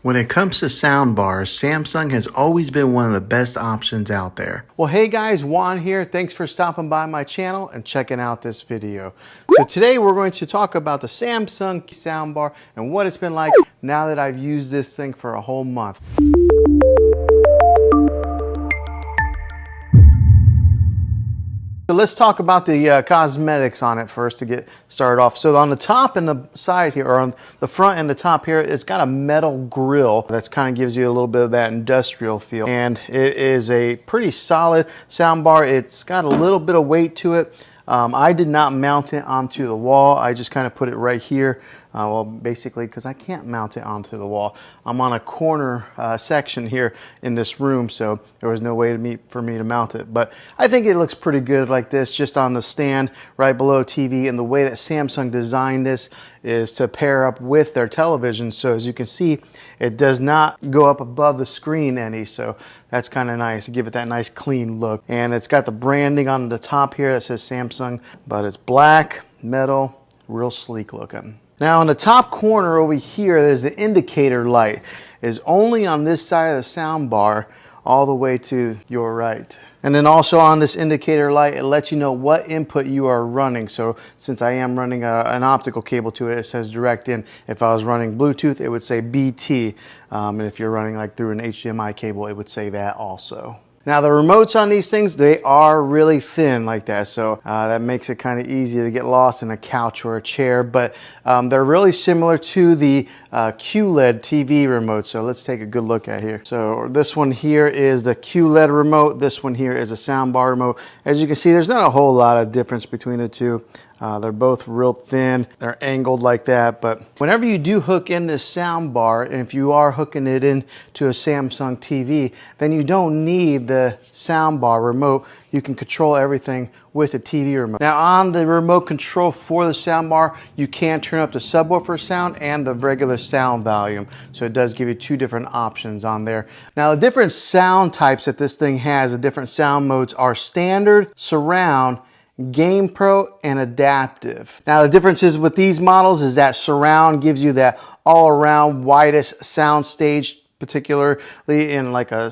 When it comes to sound bars, Samsung has always been one of the best options out there. Well, hey guys, Juan here. Thanks for stopping by my channel and checking out this video. So today we're going to talk about the Samsung soundbar and what it's been like now that I've used this thing for a whole month. So let's talk about the cosmetics on it first to get started off. So on the top and the side here, or on the front and the top here, it's got a metal grill that's kind of gives you a little bit of that industrial feel. And it is a pretty solid sound bar. It's got a little bit of weight to it. I did not mount it onto the wall. I just kind of put it right here. Well, basically, because I can't mount it onto the wall. I'm on a corner section here in this room, so there was no way for me to mount it. But I think it looks pretty good like this, just on the stand right below TV. And the way that Samsung designed this is to pair up with their television. So as you can see, it does not go up above the screen any. So that's kind of nice to give it that nice clean look. And it's got the branding on the top here that says Samsung, but it's black, metal, real sleek looking. Now in the top corner over here, there's the indicator light. It's only on this side of the sound bar all the way to your right. And then also on this indicator light, it lets you know what input you are running. So since I am running an optical cable to it, it says direct in. If I was running Bluetooth, it would say BT. And if you're running like through an HDMI cable, it would say that also. Now the remotes on these things, they are really thin like that, so that makes it kind of easy to get lost in a couch or a chair, but they're really similar to the QLED TV remote. So let's take a good look at here. So this one here is the QLED remote, this one here is a soundbar remote. As you can see, there's not a whole lot of difference between the two. They're both real thin, they're angled like that, but whenever you do hook in this sound bar, and if you are hooking it into a Samsung TV, then you don't need the sound bar remote. You can control everything with the TV remote. Now on the remote control for the sound bar, you can turn up the subwoofer sound and the regular sound volume. So it does give you two different options on there. Now the different sound types that this thing has, the different sound modes are standard, surround, Game Pro, and adaptive. Now the differences with these models is that surround gives you that all-around widest sound stage, particularly in like a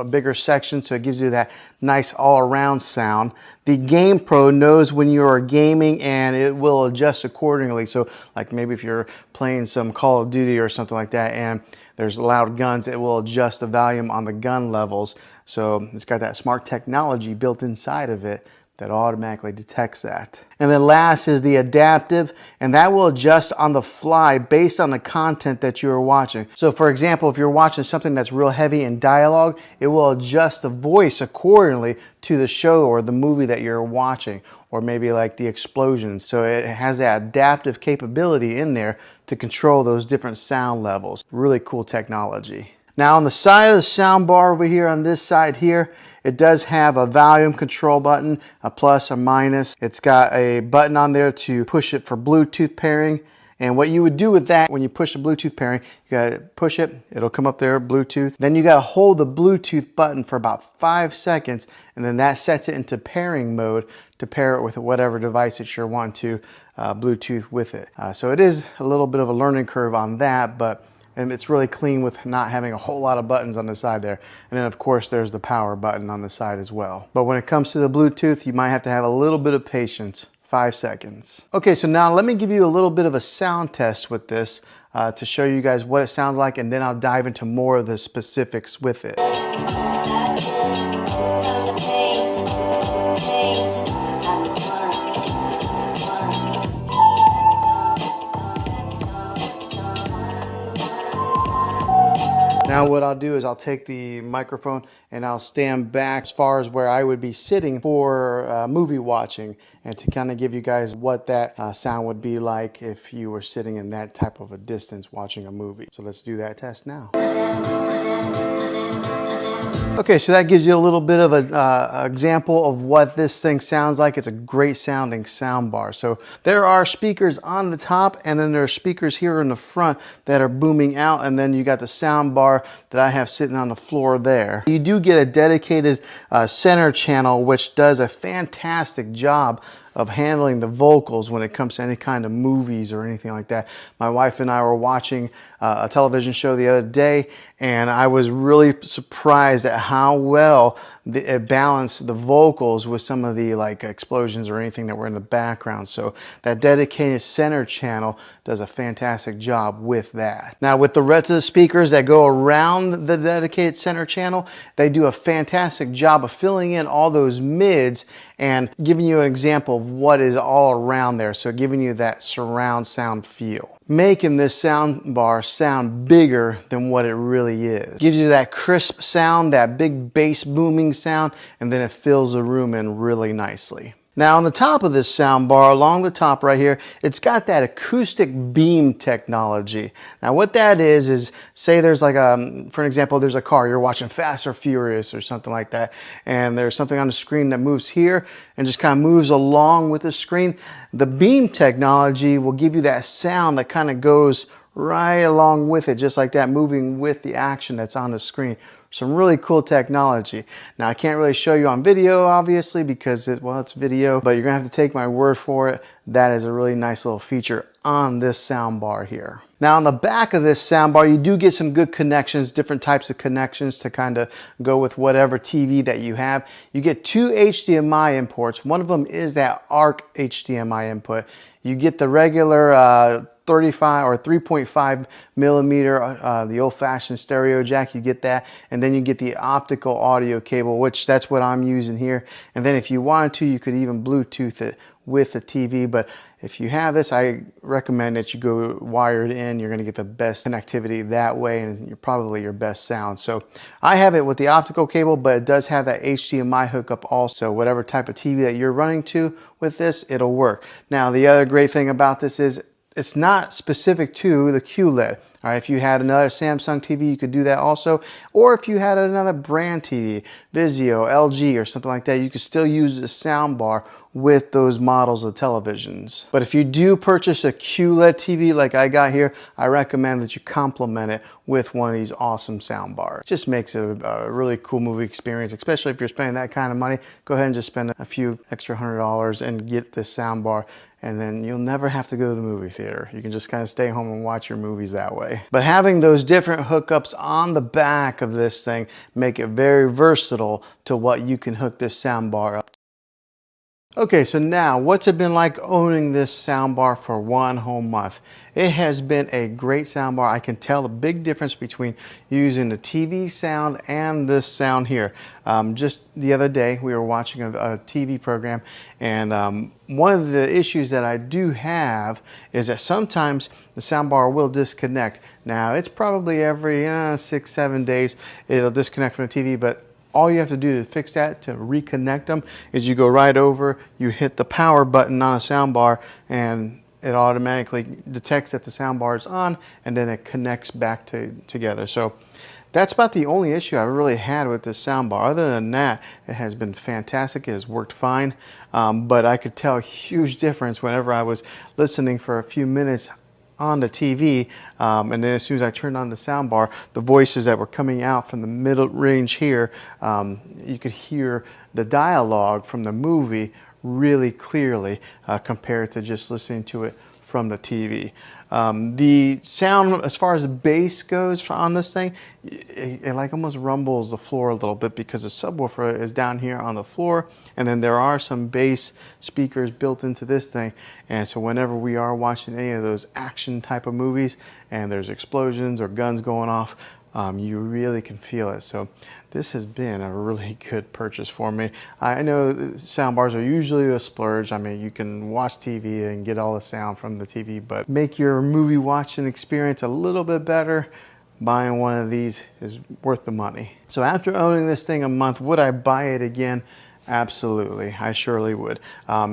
bigger section, so it gives you that nice all-around sound. The Game Pro knows when you are gaming and it will adjust accordingly. So like maybe if you're playing some Call of Duty or something like that and there's loud guns, it will adjust the volume on the gun levels. So it's got that smart technology built inside of it that automatically detects that. And then last is the adaptive, and that will adjust on the fly based on the content that you're watching. So for example, if you're watching something that's real heavy in dialogue, it will adjust the voice accordingly to the show or the movie that you're watching, or maybe like the explosions. So it has that adaptive capability in there to control those different sound levels. Really cool technology. Now on the side of the sound bar over here, on this side here, it does have a volume control button, a plus, a minus. It's got a button on there to push it for Bluetooth pairing. And what you would do with that, when you push the Bluetooth pairing, you gotta push it, it'll come up there, Bluetooth. Then you gotta hold the Bluetooth button for about 5 seconds, and then that sets it into pairing mode to pair it with whatever device that you're wanting to Bluetooth with it. So it is a little bit of a learning curve on that, but and it's really clean with not having a whole lot of buttons on the side there. And then of course there's the power button on the side as well. But when it comes to the Bluetooth, you might have to have a little bit of patience. 5 seconds. Okay, so now let me give you a little bit of a sound test with this to show you guys what it sounds like, and then I'll dive into more of the specifics with it. Now what I'll do is I'll take the microphone and I'll stand back as far as where I would be sitting for movie watching, and to kind of give you guys what that sound would be like if you were sitting in that type of a distance watching a movie. So let's do that test now. Okay, so that gives you a little bit of an example of what this thing sounds like. It's a great sounding sound bar. So there are speakers on the top, and then there are speakers here in the front that are booming out, and then you got the sound bar that I have sitting on the floor there. You do get a dedicated center channel, which does a fantastic job of handling the vocals when it comes to any kind of movies or anything like that. My wife and I were watching a television show the other day, and I was really surprised at how well it balanced the vocals with some of the like explosions or anything that were in the background. So that dedicated center channel does a fantastic job with that. Now with the rest of the speakers that go around the dedicated center channel, they do a fantastic job of filling in all those mids and giving you an example of what is all around there. So giving you that surround sound feel, making this sound bar sound bigger than what it really is. Gives you that crisp sound, that big bass booming sound, and then it fills the room in really nicely. Now on the top of this sound bar, along the top right here, it's got that acoustic beam technology. Now what that is say there's like for an example, there's a car, you're watching Fast or Furious or something like that, and there's something on the screen that moves here and just kind of moves along with the screen. The beam technology will give you that sound that kind of goes right along with it, just like that, moving with the action that's on the screen. Some really cool technology. Now I can't really show you on video obviously because it's video, but you're gonna have to take my word for it. That is a really nice little feature on this sound bar here. Now on the back of this sound bar, you do get some good connections, different types of connections to kind of go with whatever TV that you have. You get two HDMI imports. One of them is that ARC HDMI input. You get the regular 35 or 3.5 millimeter, the old-fashioned stereo jack, you get that, and then you get the optical audio cable, which that's what I'm using here. And then if you wanted to, you could even Bluetooth it with the TV, but if you have this, I recommend that you go wired in. You're gonna get the best connectivity that way, and you're probably your best sound. So I have it with the optical cable, but it does have that HDMI hookup also. Whatever type of TV that you're running to with this, it'll work. Now, the other great thing about this is it's not specific to the QLED. All right, if you had another Samsung TV, you could do that also. Or if you had another brand TV, Vizio, LG, or something like that, you could still use the soundbar with those models of televisions. But if you do purchase a QLED TV like I got here, I recommend that you complement it with one of these awesome soundbars. It just makes it a really cool movie experience, especially if you're spending that kind of money. Go ahead and just spend a few extra $100 and get this soundbar, and then you'll never have to go to the movie theater. You can just kind of stay home and watch your movies that way. But having those different hookups on the back of this thing make it very versatile to what you can hook this soundbar up. Okay, so now what's it been like owning this soundbar for one whole month? It has been a great soundbar. I can tell the big difference between using the TV sound and this sound here. Just the other day, we were watching a TV program, and one of the issues that I do have is that sometimes the soundbar will disconnect. Now, it's probably every 6-7 days it'll disconnect from the TV, but all you have to do to fix that, to reconnect them, is you go right over, you hit the power button on a soundbar, and it automatically detects that the soundbar is on, and then it connects back together. So that's about the only issue I've really had with this soundbar. Other than that, it has been fantastic. It has worked fine, but I could tell a huge difference whenever I was listening for a few minutes on the TV, and then as soon as I turned on the soundbar, the voices that were coming out from the middle range here, you could hear the dialogue from the movie really clearly compared to just listening to it from the TV. The sound, as far as the bass goes on this thing, it like almost rumbles the floor a little bit because the subwoofer is down here on the floor, and then there are some bass speakers built into this thing. And so whenever we are watching any of those action type of movies and there's explosions or guns going off, you really can feel it. So this has been a really good purchase for me. I know soundbars are usually a splurge. I mean, you can watch TV and get all the sound from the TV, but make your movie watching experience a little bit better, buying one of these is worth the money. So after owning this thing a month, would I buy it again? Absolutely, I surely would,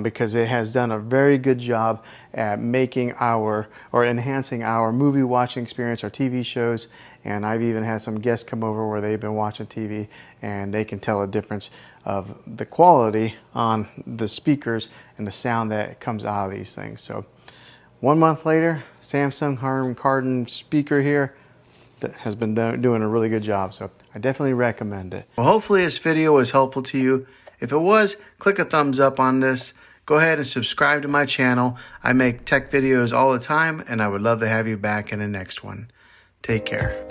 because it has done a very good job at making or enhancing our movie watching experience, our TV shows, and I've even had some guests come over where they've been watching TV and they can tell a difference of the quality on the speakers and the sound that comes out of these things. So 1 month later, Samsung Harman Kardon speaker here that has been doing a really good job, so I definitely recommend it. Well, hopefully this video was helpful to you. If it was, click a thumbs up on this. Go ahead and subscribe to my channel. I make tech videos all the time, and I would love to have you back in the next one. Take care.